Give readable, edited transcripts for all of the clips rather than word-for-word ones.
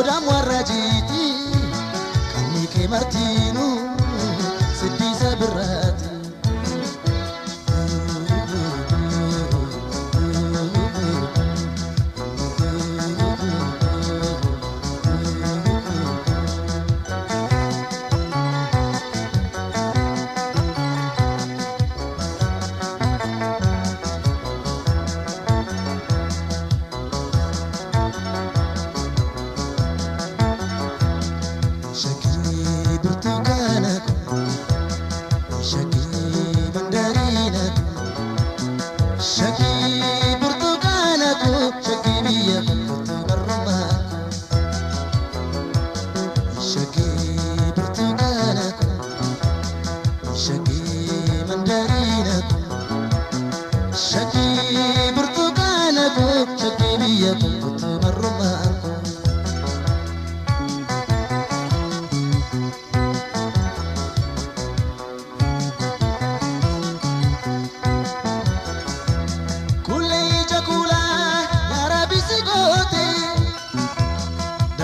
hoda warrajiti kamni ke martinu siddi sabirati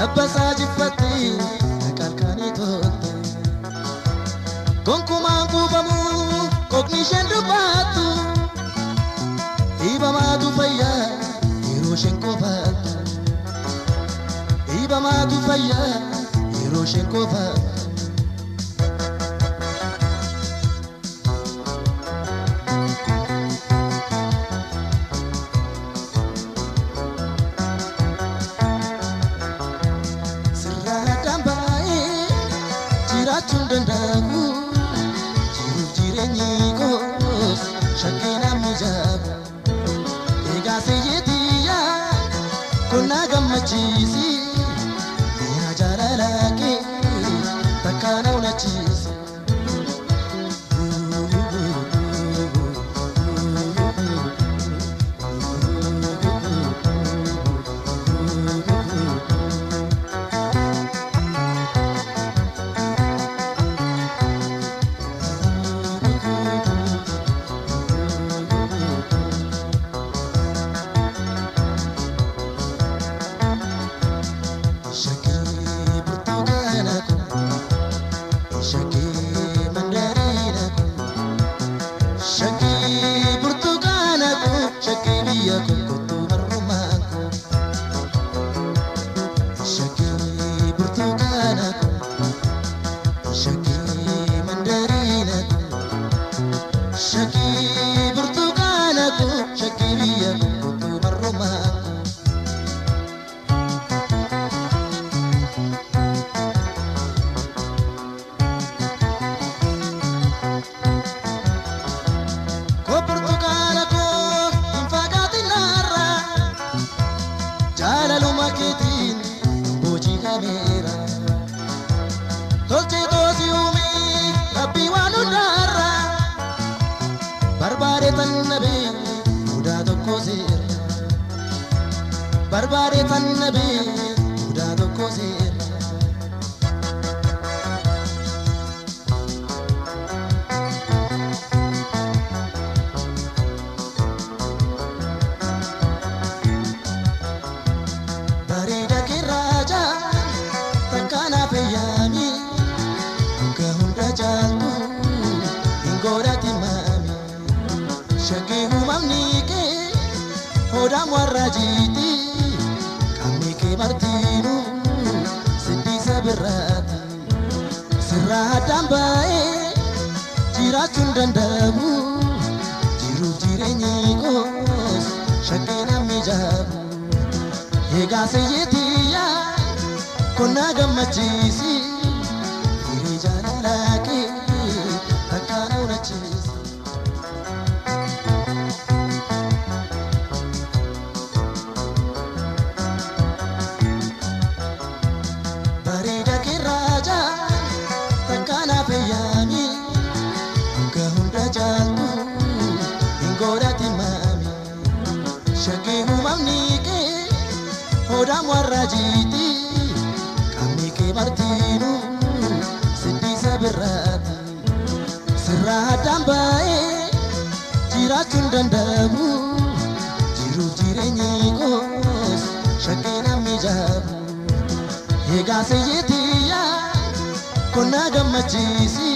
Dabasa jifati kalkani tote Gonkuma kubamu cognition dubatu Ibama tu faya Hiroshen kofata Ibama tu faya Hiroshen kofata Tundandamu jiru jirenyi kos shakina mijabu ega seyetiya kuna gamachisi ya jaralake takana unachisi Barbare tan nabi udah doko sir Barida kiraja takana peyami kahunda jantu ingora timami shaki humamnike hoda warrajiti martinu siddi sabirati sirradan bae jirachun dandamu jiru jirenyi kos shakina mijabu ega seyetiya kuna gamachisi iri janalake takana unachisi hoda warrajiti kamni ke martinu siddi sabirati sirradan bae jirachun dandamu jiru jirenyi kos shakina mijabu egaa siyyitiya konna gammachiisi